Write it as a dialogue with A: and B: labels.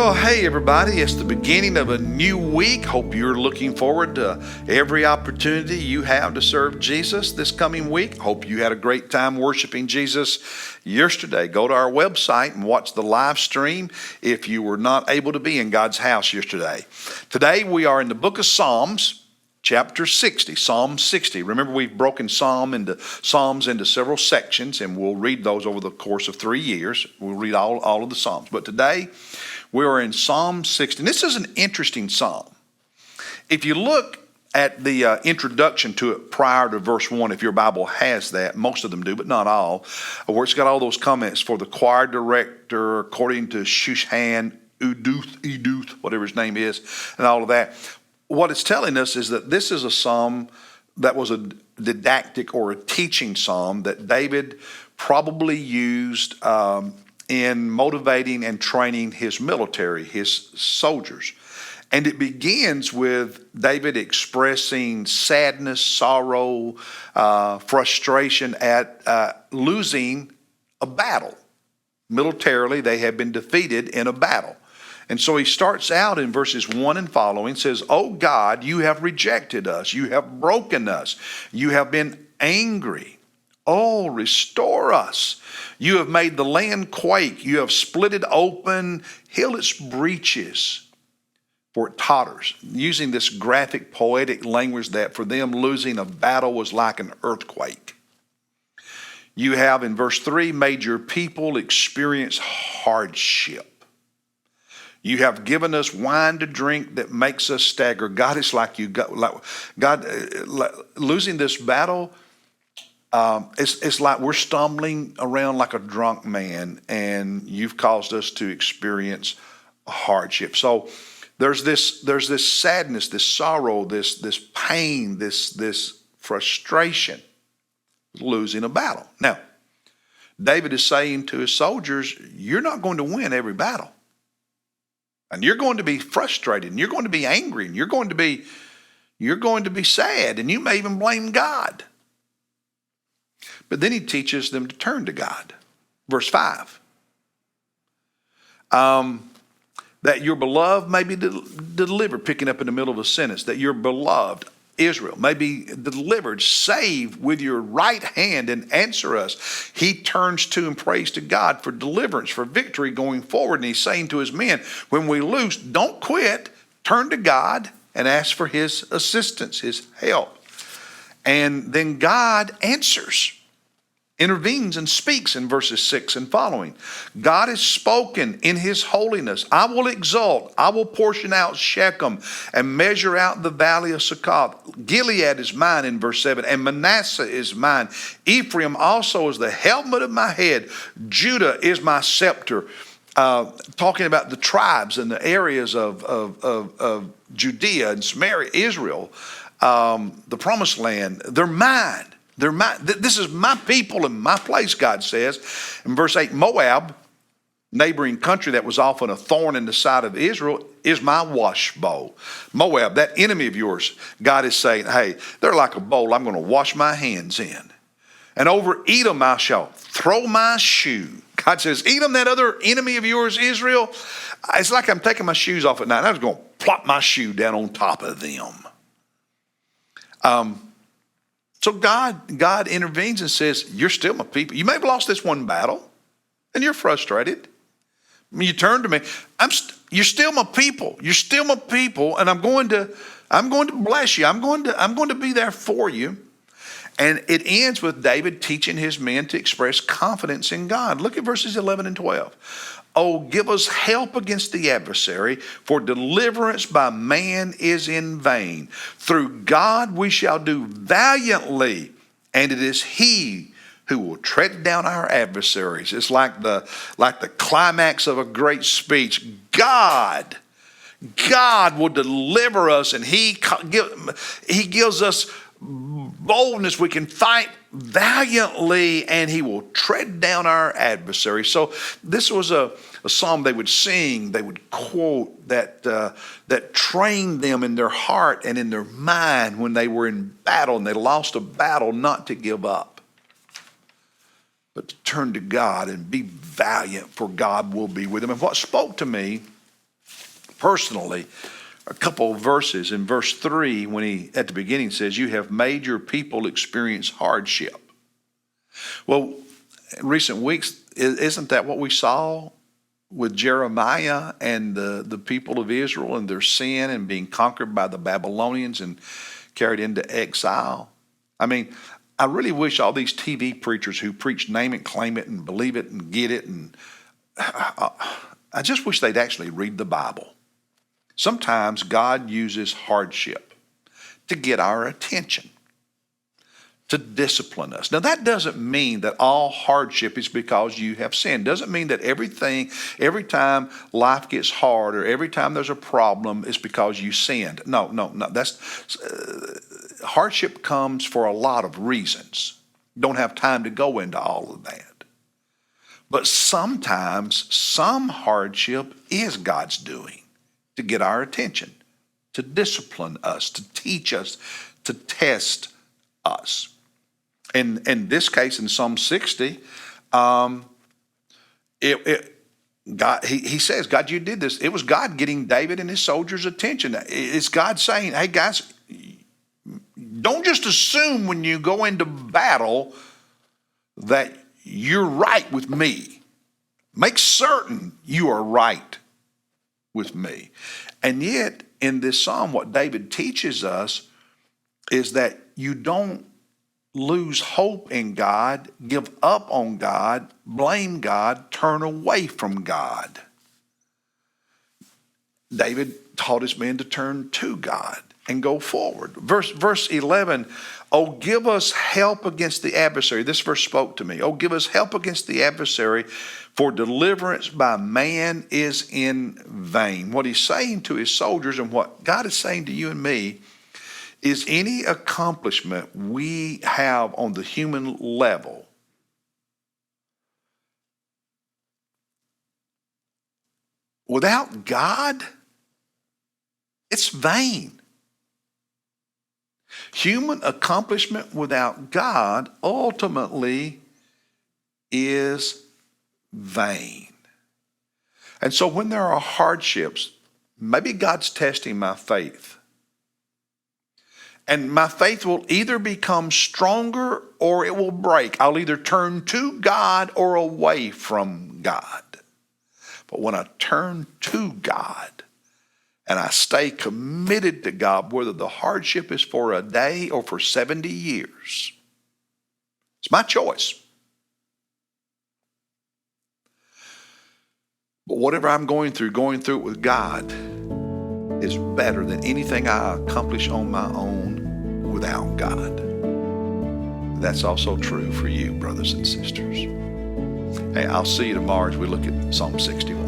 A: Well, hey everybody, it's the beginning of a new week. Hope you're looking forward to every opportunity you have to serve Jesus this coming week. Hope you had a great time worshiping Jesus yesterday. Go to our website and watch the live stream if you were not able to be in God's house yesterday. Today we are in the book of Psalms. Chapter 60, Psalm 60. Remember, we've broken Psalms into several sections, and we'll read those over the course of 3 years. We'll read all of the Psalms. But today, we are in Psalm 60. And this is an interesting psalm. If you look at the introduction to it prior to verse 1, if your Bible has that, most of them do, but not all, where it's got all those comments for the choir director, according to Shushan, Eduth, whatever his name is, and all of that. What it's telling us is that this is a psalm that was a didactic or a teaching psalm that David probably used in motivating and training his military, his soldiers. And it begins with David expressing sadness, sorrow, frustration at losing a battle. Militarily, they had been defeated in a battle. And so he starts out in verses 1 and following, says, "O God, you have rejected us. You have broken us. You have been angry. Oh, restore us. You have made the land quake. You have split it open, heal its breaches, for it totters." Using this graphic, poetic language that for them losing a battle was like an earthquake. You have, in verse 3, made your people experience hardship. You have given us wine to drink that makes us stagger. God, it's like losing this battle. It's like we're stumbling around like a drunk man, and you've caused us to experience a hardship. So there's this sadness, this sorrow, this pain, this frustration, losing a battle. Now, David is saying to his soldiers, you're not going to win every battle. And you're going to be frustrated, and you're going to be angry, and you're going to be sad, and you may even blame God. But then he teaches them to turn to God. Verse 5. That your beloved may be delivered, picking up in the middle of a sentence, that your beloved Israel may be delivered, save with your right hand and answer us. He turns to and prays to God for deliverance, for victory going forward. And he's saying to his men, when we lose, don't quit. Turn to God and ask for his assistance, his help. And then God answers, intervenes and speaks in verses 6 and following. God has spoken in his holiness. I will exalt. I will portion out Shechem and measure out the valley of Succoth. Gilead is mine in verse 7, and Manasseh is mine. Ephraim also is the helmet of my head. Judah is my scepter. Talking about the tribes and the areas of Judea and Samaria, Israel, the promised land, they're mine. This is my people and my place, God says. In verse 8, Moab, neighboring country that was often a thorn in the side of Israel, is my wash bowl. Moab, that enemy of yours, God is saying, hey, they're like a bowl I'm going to wash my hands in. And over Edom I shall throw my shoe. God says, Edom, that other enemy of yours, Israel, it's like I'm taking my shoes off at night. I'm just going to plop my shoe down on top of them. So God intervenes and says, you're still my people. You may have lost this one battle, and you're frustrated. You turn to me. You're still my people. You're still my people, and I'm going to bless you. I'm going to be there for you. And it ends with David teaching his men to express confidence in God. Look at verses 11 and 12. Oh, give us help against the adversary, for deliverance by man is in vain. Through God we shall do valiantly, and it is he who will tread down our adversaries. It's like the climax of a great speech. God will deliver us, and he gives us boldness. We can fight valiantly, and he will tread down our adversaries. So this was a psalm they would sing, they would quote, that trained them in their heart and in their mind when they were in battle and they lost a battle, not to give up, but to turn to God and be valiant, for God will be with them. And what spoke to me personally a couple of verses. In verse 3, when he at the beginning says, you have made your people experience hardship. Well, in recent weeks, isn't that what we saw with Jeremiah and the people of Israel and their sin and being conquered by the Babylonians and carried into exile? I mean, I really wish all these TV preachers who preach name it, claim it, and believe it and get it, and I just wish they'd actually read the Bible. Sometimes God uses hardship to get our attention, to discipline us. Now, that doesn't mean that all hardship is because you have sinned. Doesn't mean that every time life gets hard or every time there's a problem is because you sinned. No. That's hardship comes for a lot of reasons. Don't have time to go into all of that. But sometimes some hardship is God's doing to get our attention, to discipline us, to teach us, to test us. In this case, in Psalm 60, God, he says, God, you did this. It was God getting David and his soldiers' attention. It's God saying, hey, guys, don't just assume when you go into battle that you're right with me. Make certain you are right with me. And yet, in this psalm, what David teaches us is that you don't lose hope in God, give up on God, blame God, turn away from God. David taught his men to turn to God and go forward. Verse 11, oh, give us help against the adversary. This verse spoke to me. Oh, give us help against the adversary, for deliverance by man is in vain. What he's saying to his soldiers and what God is saying to you and me is any accomplishment we have on the human level without God, it's vain. Human accomplishment without God ultimately is vain. And so when there are hardships, maybe God's testing my faith. And my faith will either become stronger or it will break. I'll either turn to God or away from God. But when I turn to God and I stay committed to God, whether the hardship is for a day or for 70 years, it's my choice. But whatever I'm going through it with God is better than anything I accomplish on my own without God. That's also true for you, brothers and sisters. Hey, I'll see you tomorrow as we look at Psalm 61.